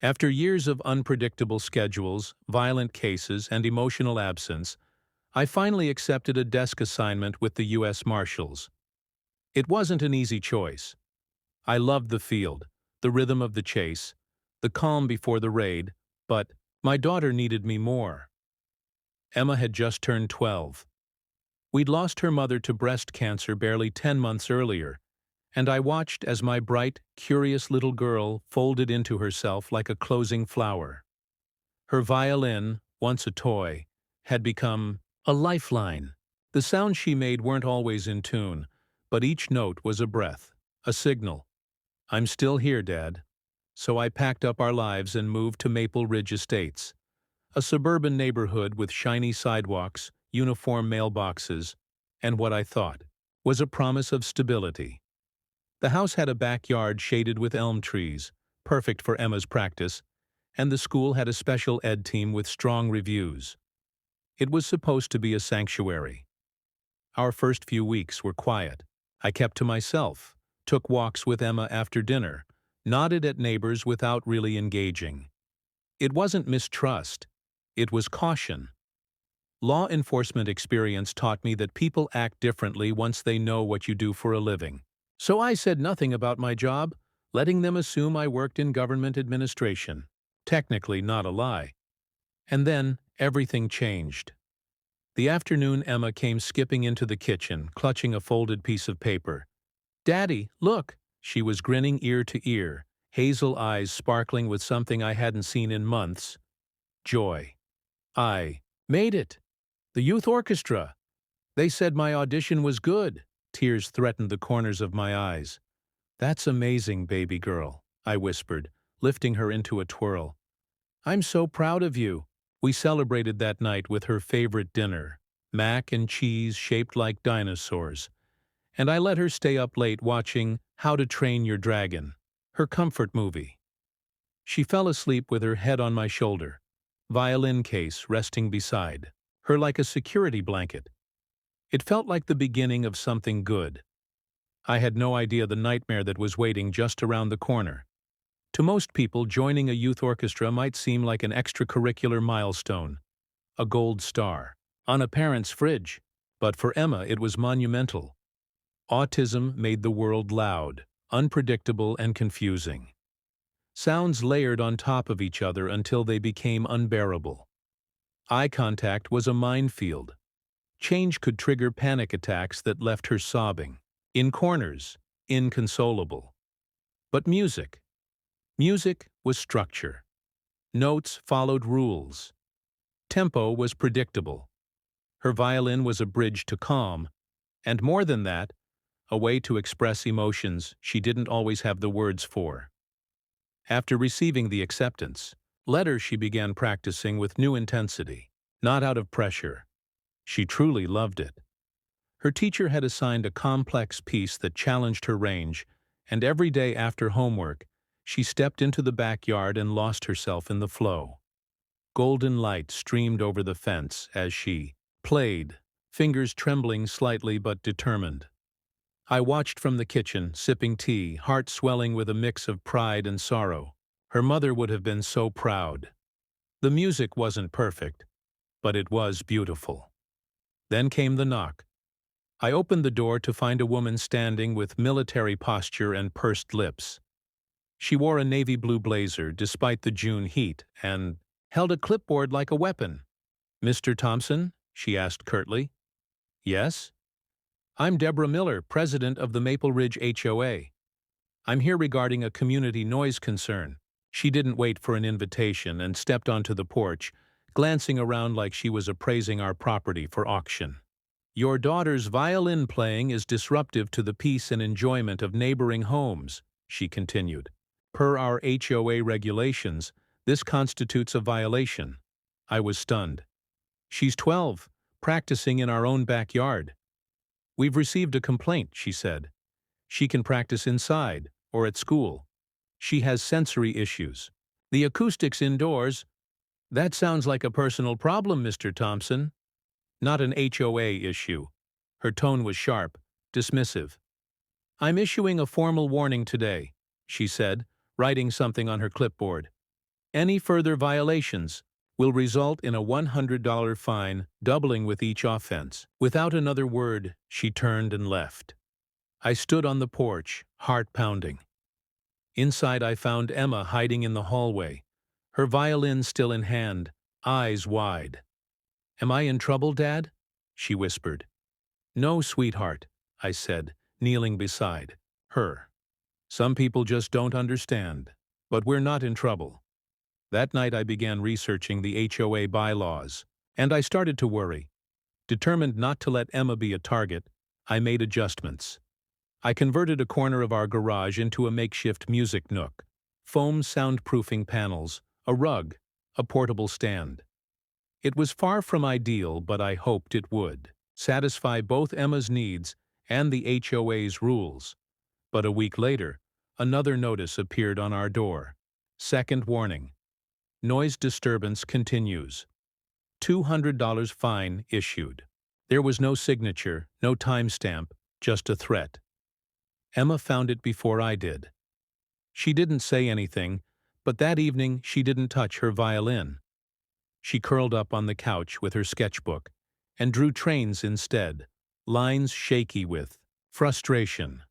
After years of unpredictable schedules, violent cases, and emotional absence, I finally accepted a desk assignment with the U.S. Marshals. It wasn't an easy choice. I loved the field, the rhythm of the chase, the calm before the raid, but my daughter needed me more. Emma had just turned 12. We'd lost her mother to breast cancer barely 10 months earlier, and I watched as my bright, curious little girl folded into herself like a closing flower. Her violin, once a toy, had become a lifeline. The sounds she made weren't always in tune, but each note was a breath, a signal. "I'm still here, Dad." So I packed up our lives and moved to Maple Ridge Estates, a suburban neighborhood with shiny sidewalks, uniform mailboxes, and what I thought was a promise of stability. The house had a backyard shaded with elm trees, perfect for Emma's practice, and the school had a special ed team with strong reviews. It was supposed to be a sanctuary. Our first few weeks were quiet. I kept to myself, took walks with Emma after dinner, nodded at neighbors without really engaging. It wasn't mistrust, it was caution. Law enforcement experience taught me that people act differently once they know what you do for a living. So I said nothing about my job, letting them assume I worked in government administration. Technically not a lie. And then everything changed. The afternoon Emma came skipping into the kitchen, clutching a folded piece of paper. "Daddy, look!" She was grinning ear to ear, hazel eyes sparkling with something I hadn't seen in months. Joy. "I made it! The youth orchestra! They said my audition was good." Tears threatened the corners of my eyes. "That's amazing, baby girl," I whispered, lifting her into a twirl. "I'm so proud of you." We celebrated that night with her favorite dinner, mac and cheese shaped like dinosaurs, and I let her stay up late watching How to Train Your Dragon, her comfort movie. She fell asleep with her head on my shoulder, violin case resting beside her like a security blanket. It felt like the beginning of something good. I had no idea the nightmare that was waiting just around the corner. To most people, joining a youth orchestra might seem like an extracurricular milestone, a gold star, on a parent's fridge. But for Emma, it was monumental. Autism made the world loud, unpredictable, and confusing. Sounds layered on top of each other until they became unbearable. Eye contact was a minefield. Change could trigger panic attacks that left her sobbing, in corners, inconsolable. But music was structure. Notes followed rules. Tempo was predictable. Her violin was a bridge to calm, and more than that, a way to express emotions she didn't always have the words for. After receiving the acceptance letter, she began practicing with new intensity, not out of pressure. She truly loved it. Her teacher had assigned a complex piece that challenged her range, and every day after homework, she stepped into the backyard and lost herself in the flow. Golden light streamed over the fence as she played, fingers trembling slightly but determined. I watched from the kitchen, sipping tea, heart swelling with a mix of pride and sorrow. Her mother would have been so proud. The music wasn't perfect, but it was beautiful. Then came the knock. I opened the door to find a woman standing with military posture and pursed lips. She wore a navy blue blazer despite the June heat and held a clipboard like a weapon. "Mr. Thompson?" she asked curtly. "Yes?" "I'm Deborah Miller, president of the Maple Ridge HOA. I'm here regarding a community noise concern." She didn't wait for an invitation and stepped onto the porch, glancing around like she was appraising our property for auction. "Your daughter's violin playing is disruptive to the peace and enjoyment of neighboring homes," she continued. "Per our HOA regulations, this constitutes a violation." I was stunned. "She's 12, practicing in our own backyard." "We've received a complaint," she said. "She can practice inside or at school. She has sensory issues. The acoustics indoors—" "That sounds like a personal problem, Mr. Thompson." "Not an HOA issue." Her tone was sharp, dismissive. "I'm issuing a formal warning today," she said, writing something on her clipboard. Any further violations will result in a $100 fine, doubling with each offense. Without another word, she turned and left. I stood on the porch, heart pounding. Inside I found Emma hiding in the hallway, her violin still in hand, eyes wide. "Am I in trouble, Dad?" she whispered. "No, sweetheart," I said, kneeling beside her. "Some people just don't understand. But we're not in trouble." That night I began researching the HOA bylaws, and I started to worry. Determined not to let Emma be a target, I made adjustments. I converted a corner of our garage into a makeshift music nook, foam soundproofing panels, a rug, a portable stand. It was far from ideal, but I hoped it would satisfy both Emma's needs and the HOA's rules. But a week later, another notice appeared on our door. Second warning. Noise disturbance continues. $200 fine issued. There was no signature, no timestamp, just a threat. Emma found it before I did. She didn't say anything, but that evening she didn't touch her violin. She curled up on the couch with her sketchbook and drew trains instead, lines shaky with frustration.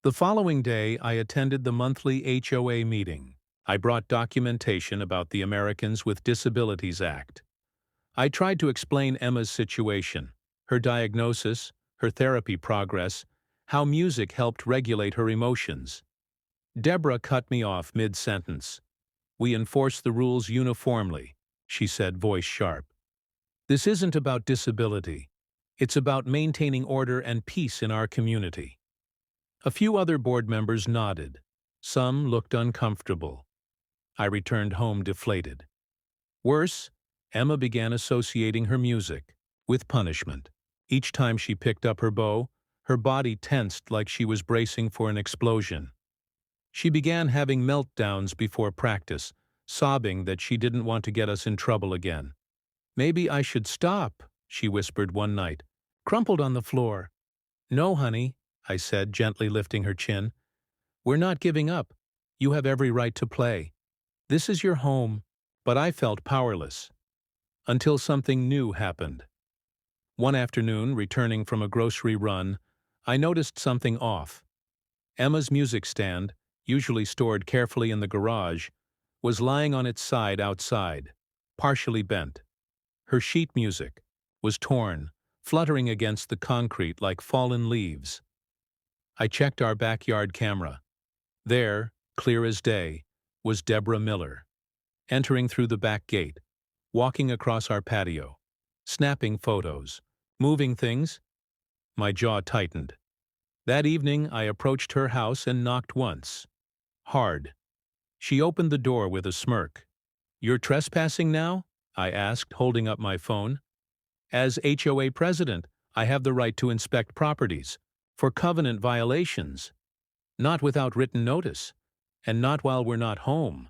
The following day, I attended the monthly HOA meeting. I brought documentation about the Americans with Disabilities Act. I tried to explain Emma's situation, her diagnosis, her therapy progress, how music helped regulate her emotions. Deborah cut me off mid-sentence. "We enforce the rules uniformly," she said, voice sharp. "This isn't about disability. It's about maintaining order and peace in our community." A few other board members nodded. Some looked uncomfortable. I returned home deflated. Worse, Emma began associating her music with punishment. Each time she picked up her bow, her body tensed like she was bracing for an explosion. She began having meltdowns before practice, sobbing that she didn't want to get us in trouble again. "Maybe I should stop," she whispered one night, crumpled on the floor. "No, honey," I said, gently lifting her chin. "We're not giving up. You have every right to play. This is your home." But I felt powerless. Until something new happened. One afternoon, returning from a grocery run, I noticed something off. Emma's music stand, usually stored carefully in the garage, was lying on its side outside, partially bent. Her sheet music was torn, fluttering against the concrete like fallen leaves. I checked our backyard camera. There, clear as day, was Deborah Miller, entering through the back gate, walking across our patio, snapping photos, moving things. My jaw tightened. That evening, I approached her house and knocked once. Hard. She opened the door with a smirk. "You're trespassing now?" I asked, holding up my phone. "As HOA president, I have the right to inspect properties for covenant violations. Not without written notice, and not while we're not home,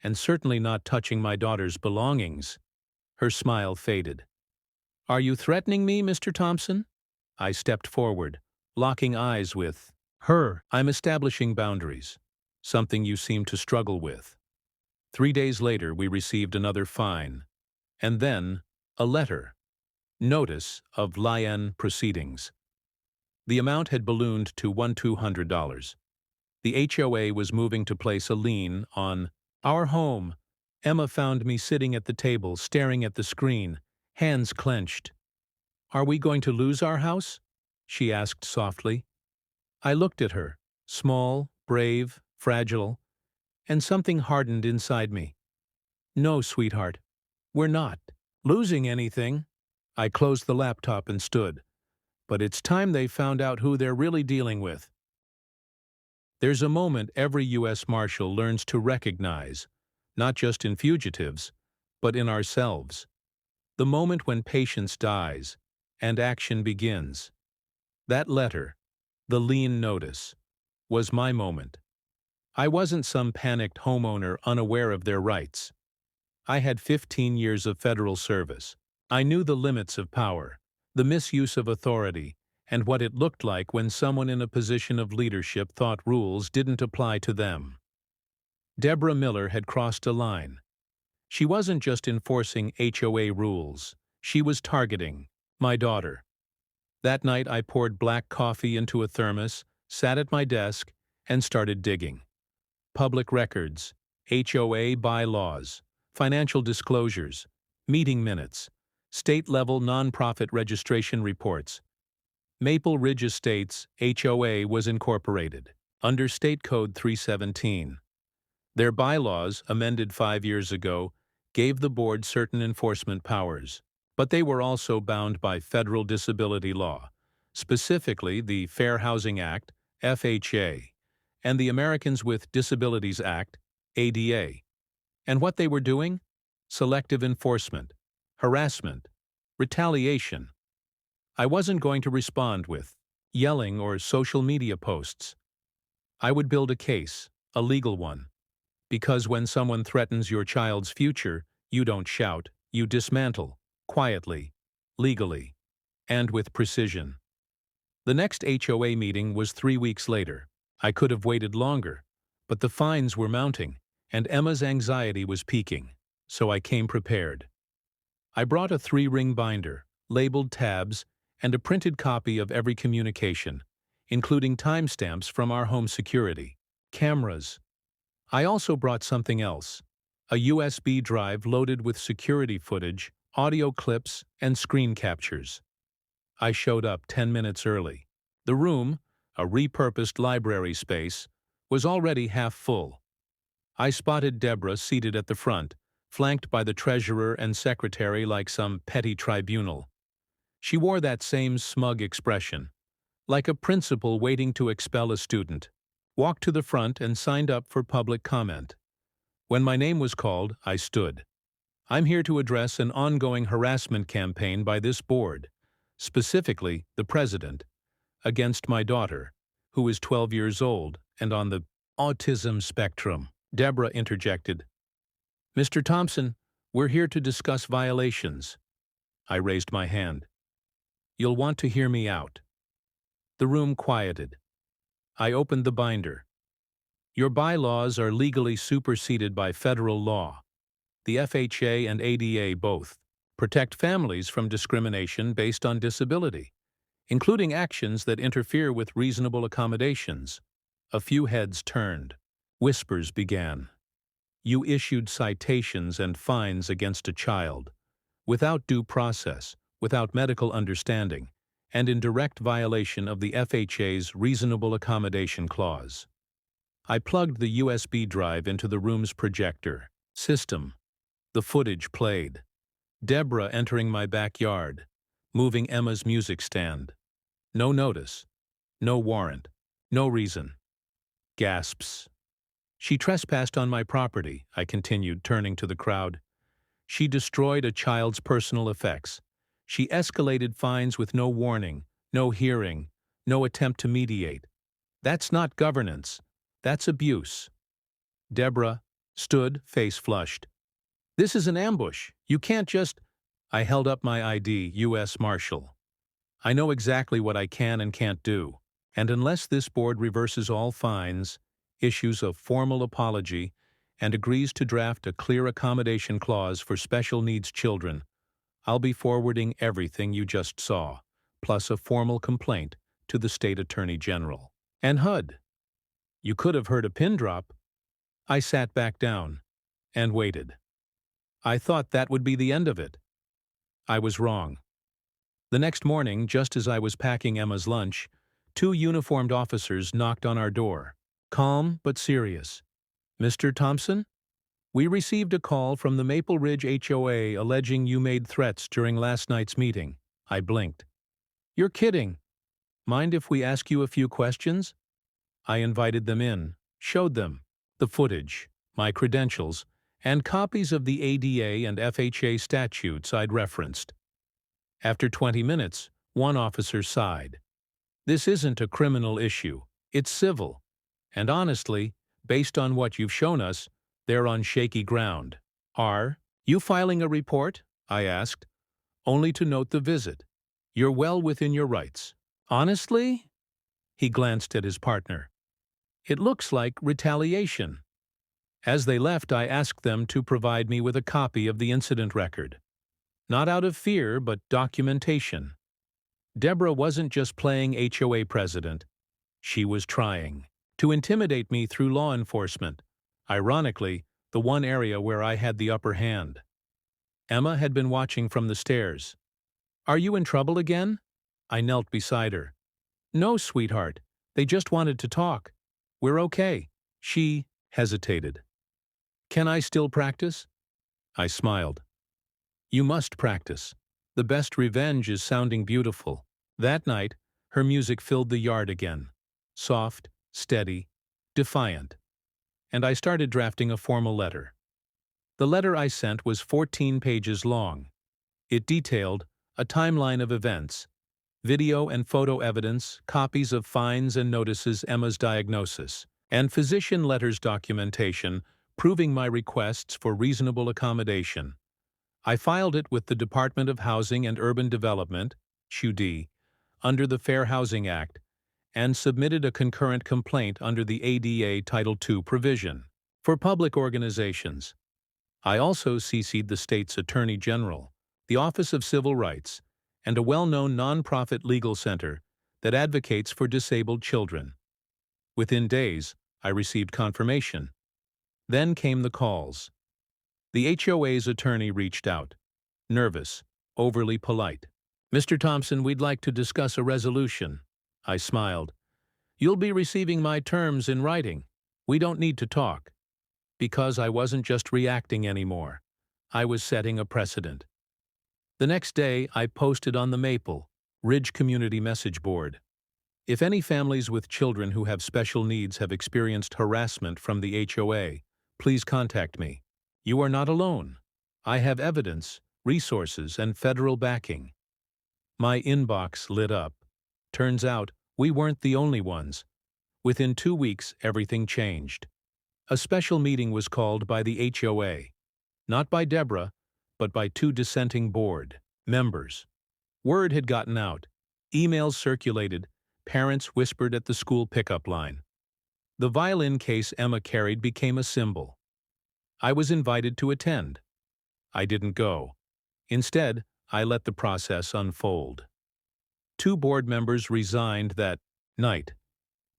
and certainly not touching my daughter's belongings." Her smile faded. "Are you threatening me, Mr. Thompson?" I stepped forward, locking eyes with her. "I'm establishing boundaries, something you seem to struggle with." 3 days later, we received another fine, and then a letter. Notice of Lien proceedings. The amount had ballooned to $1,200. The HOA was moving to place a lien on our home. Emma found me sitting at the table, staring at the screen, hands clenched. "Are we going to lose our house?" she asked softly. I looked at her, small, brave, fragile, and something hardened inside me. "No, sweetheart, we're not losing anything." I closed the laptop and stood. But it's time they found out who they're really dealing with. There's a moment every U.S. Marshal learns to recognize, not just in fugitives, but in ourselves. The moment when patience dies and action begins. That letter, the lien notice, was my moment. I wasn't some panicked homeowner unaware of their rights. I had 15 years of federal service. I knew the limits of power, the misuse of authority, and what it looked like when someone in a position of leadership thought rules didn't apply to them. Deborah Miller had crossed a line. She wasn't just enforcing HOA rules. She was targeting my daughter. That night I poured black coffee into a thermos, sat at my desk, and started digging. Public records, HOA bylaws, financial disclosures, meeting minutes, state-level nonprofit registration reports. Maple Ridge Estates, HOA, was incorporated under State Code 317. Their bylaws, amended 5 years ago, gave the board certain enforcement powers, but they were also bound by federal disability law, specifically the Fair Housing Act, FHA, and the Americans with Disabilities Act, ADA. And what they were doing? Selective enforcement, harassment, retaliation. I wasn't going to respond with yelling or social media posts. I would build a case, a legal one. Because when someone threatens your child's future, you don't shout, you dismantle, quietly, legally, and with precision. The next HOA meeting was 3 weeks later. I could have waited longer, but the fines were mounting, and Emma's anxiety was peaking, so I came prepared. I brought a 3-ring binder, labeled tabs, and a printed copy of every communication, including timestamps from our home security, cameras. I also brought something else, a USB drive loaded with security footage, audio clips, and screen captures. I showed up 10 minutes early. The room, a repurposed library space, was already half full. I spotted Deborah seated at the front, flanked by the treasurer and secretary like some petty tribunal. She wore that same smug expression, like a principal waiting to expel a student, walked to the front and signed up for public comment. When my name was called, I stood. I'm here to address an ongoing harassment campaign by this board, specifically the president, against my daughter, who is 12 years old and on the autism spectrum. Deborah interjected. Mr. Thompson, we're here to discuss violations. I raised my hand. You'll want to hear me out. The room quieted. I opened the binder. Your bylaws are legally superseded by federal law. The FHA and ADA both protect families from discrimination based on disability, including actions that interfere with reasonable accommodations. A few heads turned. Whispers began. You issued citations and fines against a child, without due process, without medical understanding, and in direct violation of the FHA's Reasonable Accommodation Clause. I plugged the USB drive into the room's projector system. The footage played. Deborah entering my backyard, moving Emma's music stand. No notice, no warrant, no reason. Gasps. She trespassed on my property, I continued, turning to the crowd. She destroyed a child's personal effects. She escalated fines with no warning, no hearing, no attempt to mediate. That's not governance. That's abuse. Deborah stood, face flushed. This is an ambush. You can't just... I held up my ID, U.S. Marshal. I know exactly what I can and can't do, and unless this board reverses all fines, issues a formal apology, and agrees to draft a clear accommodation clause for special needs children, I'll be forwarding everything you just saw, plus a formal complaint to the State Attorney General. And HUD. You could have heard a pin drop. I sat back down and waited. I thought that would be the end of it. I was wrong. The next morning, just as I was packing Emma's lunch, 2 uniformed officers knocked on our door, calm but serious. Mr. Thompson? We received a call from the Maple Ridge HOA alleging you made threats during last night's meeting. I blinked. You're kidding. Mind if we ask you a few questions? I invited them in, showed them the footage, my credentials, and copies of the ADA and FHA statutes I'd referenced. After 20 minutes, one officer sighed. This isn't a criminal issue, it's civil. And honestly, based on what you've shown us, they're on shaky ground. Are you filing a report? I asked, only to note the visit. You're well within your rights. Honestly? He glanced at his partner. It looks like retaliation. As they left, I asked them to provide me with a copy of the incident record. Not out of fear, but documentation. Deborah wasn't just playing HOA president. She was trying to intimidate me through law enforcement. Ironically, the one area where I had the upper hand. Emma had been watching from the stairs. "Are you in trouble again?" I knelt beside her. "No, sweetheart. They just wanted to talk. We're okay." She hesitated. "Can I still practice?" I smiled. "You must practice. The best revenge is sounding beautiful." That night, her music filled the yard again. Soft, steady, defiant. And I started drafting a formal letter. The letter I sent was 14 pages long. It detailed a timeline of events, video and photo evidence, copies of fines and notices, Emma's diagnosis, and physician letters documentation proving my requests for reasonable accommodation. I filed it with the Department of Housing and Urban Development, HUD, under the Fair Housing Act, and submitted a concurrent complaint under the ADA Title II provision. For public organizations, I also CC'd the state's Attorney General, the Office of Civil Rights, and a well-known nonprofit legal center that advocates for disabled children. Within days, I received confirmation. Then came the calls. The HOA's attorney reached out. Nervous, overly polite. "Mr. Thompson, we'd like to discuss a resolution." I smiled. "You'll be receiving my terms in writing. We don't need to talk." Because I wasn't just reacting anymore. I was setting a precedent. The next day, I posted on the Maple Ridge Community Message Board. If any families with children who have special needs have experienced harassment from the HOA, please contact me. You are not alone. I have evidence, resources, and federal backing. My inbox lit up. Turns out, we weren't the only ones. Within 2 weeks, everything changed. A special meeting was called by the HOA. Not by Deborah, but by 2 dissenting board members. Word had gotten out. Emails circulated. Parents whispered at the school pickup line. The violin case Emma carried became a symbol. I was invited to attend. I didn't go. Instead, I let the process unfold. 2 board members resigned that night.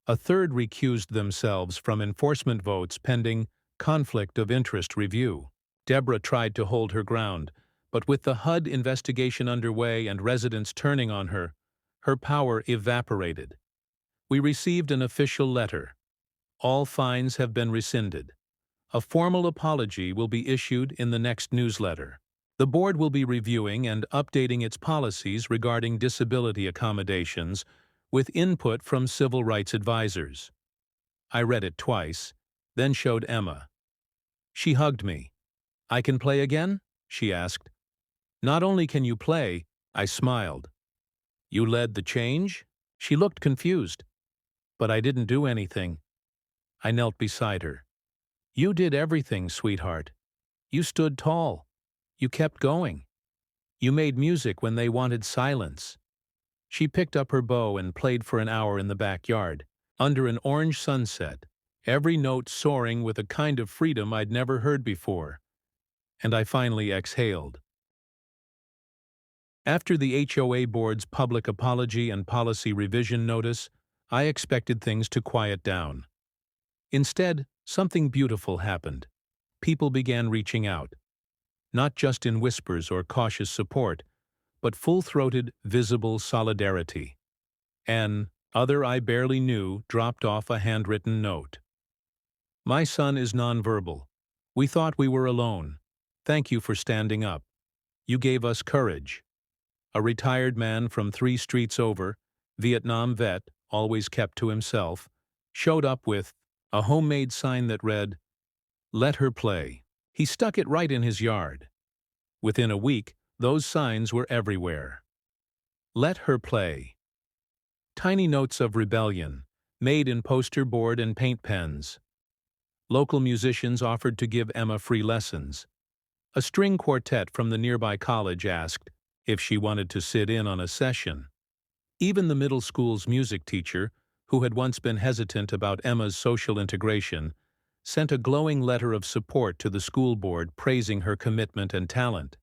A third recused themselves from enforcement votes pending conflict of interest review. Deborah tried to hold her ground, but with the HUD investigation underway and residents turning on her, her power evaporated. We received an official letter. All fines have been rescinded. A formal apology will be issued in the next newsletter. The board will be reviewing and updating its policies regarding disability accommodations with input from civil rights advisors. I read it twice, then showed Emma. She hugged me. "I can play again?" she asked. "Not only can you play," I smiled. "You led the change?" She looked confused. "But I didn't do anything." I knelt beside her. "You did everything, sweetheart. You stood tall. You kept going. You made music when they wanted silence." She picked up her bow and played for an hour in the backyard, under an orange sunset, every note soaring with a kind of freedom I'd never heard before. And I finally exhaled. After the HOA board's public apology and policy revision notice, I expected things to quiet down. Instead, something beautiful happened. People began reaching out. Not just in whispers or cautious support, but full-throated, visible solidarity. An other I barely knew dropped off a handwritten note. "My son is nonverbal. We thought we were alone. Thank you for standing up. You gave us courage." A retired man from 3 streets over, Vietnam vet, always kept to himself, showed up with a homemade sign that read, "Let her play." He stuck it right in his yard. Within a week, those signs were everywhere. "Let her play." Tiny notes of rebellion, made in poster board and paint pens. Local musicians offered to give Emma free lessons. A string quartet from the nearby college asked if she wanted to sit in on a session. Even the middle school's music teacher, who had once been hesitant about Emma's social integration, sent a glowing letter of support to the school board praising her commitment and talent.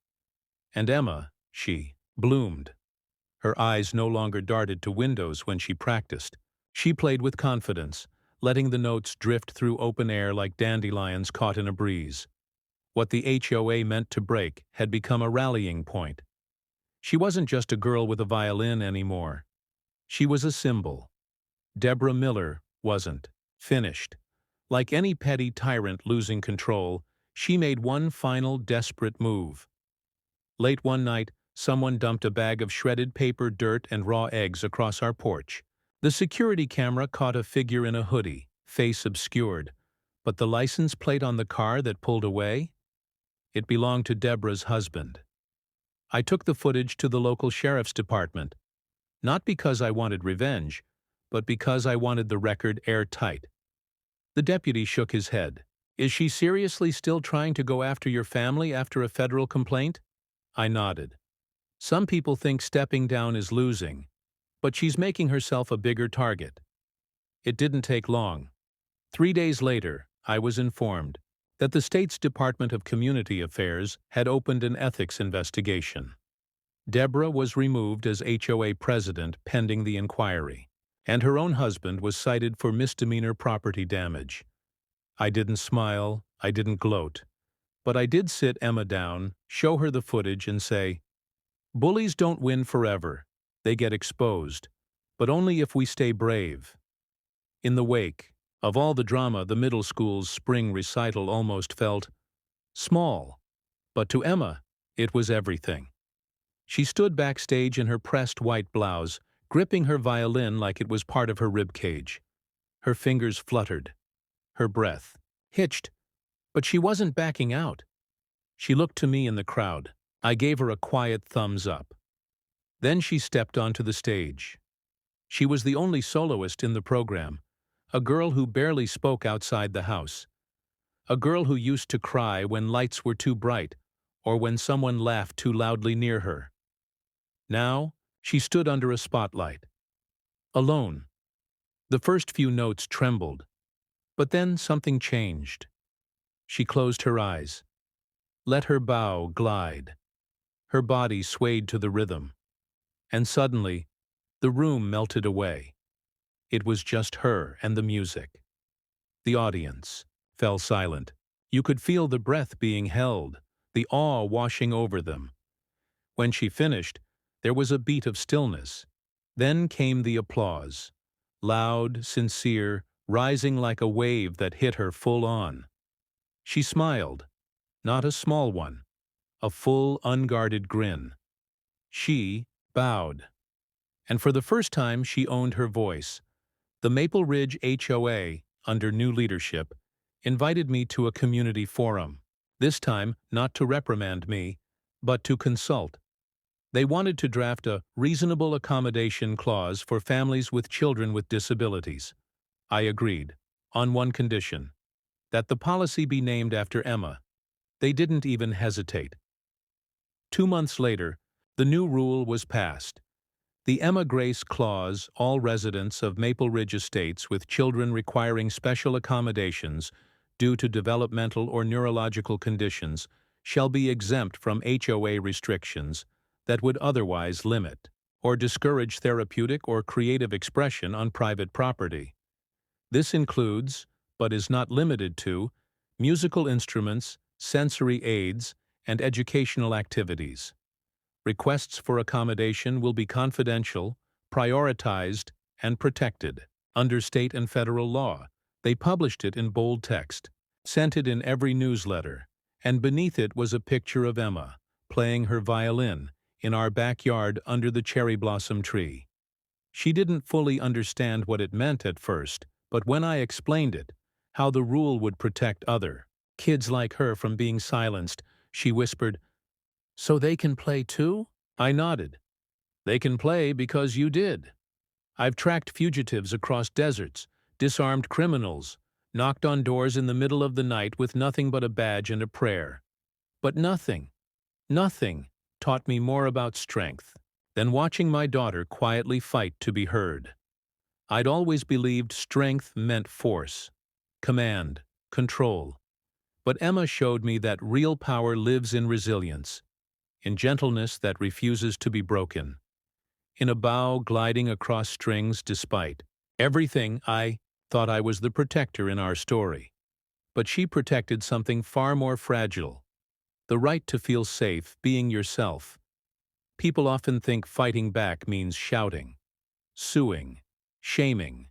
And Emma, she bloomed. Her eyes no longer darted to windows when she practiced. She played with confidence, letting the notes drift through open air like dandelions caught in a breeze. What the HOA meant to break had become a rallying point. She wasn't just a girl with a violin anymore. She was a symbol. Deborah Miller wasn't finished. Like any petty tyrant losing control, she made one final desperate move. Late one night, someone dumped a bag of shredded paper, dirt, and raw eggs across our porch. The security camera caught a figure in a hoodie, face obscured. But the license plate on the car that pulled away? It belonged to Deborah's husband. I took the footage to the local sheriff's department, not because I wanted revenge, but because I wanted the record airtight. The deputy shook his head. "Is she seriously still trying to go after your family after a federal complaint?" I nodded. "Some people think stepping down is losing, but she's making herself a bigger target." It didn't take long. 3 days later, I was informed that the state's Department of Community Affairs had opened an ethics investigation. Deborah was removed as HOA president pending the inquiry, and her own husband was cited for misdemeanor property damage. I didn't smile, I didn't gloat, but I did sit Emma down, show her the footage, and say, "Bullies don't win forever. They get exposed, but only if we stay brave." In the wake of all the drama, the middle school's spring recital almost felt small, but to Emma, it was everything. She stood backstage in her pressed white blouse, gripping her violin like it was part of her ribcage. Her fingers fluttered. Her breath hitched, but she wasn't backing out. She looked to me in the crowd. I gave her a quiet thumbs up. Then she stepped onto the stage. She was the only soloist in the program, a girl who barely spoke outside the house, a girl who used to cry when lights were too bright or when someone laughed too loudly near her. Now, she stood under a spotlight, alone. The first few notes trembled, but then something changed. She closed her eyes, let her bow glide. Her body swayed to the rhythm, and suddenly, the room melted away. It was just her and the music. The audience fell silent. You could feel the breath being held, the awe washing over them. When she finished, there was a beat of stillness. Then came the applause, loud, sincere, rising like a wave that hit her full on. She smiled, not a small one, a full, unguarded grin. She bowed. And for the first time, she owned her voice. The Maple Ridge HOA, under new leadership, invited me to a community forum, this time not to reprimand me, but to consult. They wanted to draft a reasonable accommodation clause for families with children with disabilities. I agreed, on one condition, that the policy be named after Emma. They didn't even hesitate. 2 months later, the new rule was passed. The Emma Grace Clause: all residents of Maple Ridge Estates with children requiring special accommodations due to developmental or neurological conditions shall be exempt from HOA restrictions that would otherwise limit or discourage therapeutic or creative expression on private property. This includes, but is not limited to, musical instruments, sensory aids, and educational activities. Requests for accommodation will be confidential, prioritized, and protected. Under state and federal law, they published it in bold text, sent it in every newsletter, and beneath it was a picture of Emma, playing her violin, in our backyard under the cherry blossom tree. She didn't fully understand what it meant at first, but when I explained it, how the rule would protect other kids like her from being silenced, she whispered, "So they can play too?" I nodded. "They can play because you did. I've tracked fugitives across deserts, disarmed criminals, knocked on doors in the middle of the night with nothing but a badge and a prayer. But nothing taught me more about strength than watching my daughter quietly fight to be heard. I'd always believed strength meant force, command, control. But Emma showed me that real power lives in resilience, in gentleness that refuses to be broken, in a bow gliding across strings despite everything. I thought I was the protector in our story. But she protected something far more fragile, the right to feel safe being yourself. People often think fighting back means shouting, suing, shaming.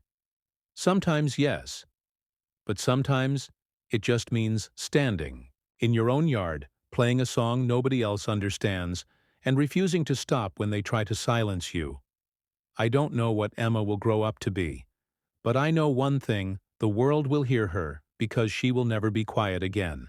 Sometimes yes, but sometimes it just means standing in your own yard, playing a song nobody else understands, and refusing to stop when they try to silence you. I don't know what Emma will grow up to be, but I know one thing: the world will hear her because she will never be quiet again.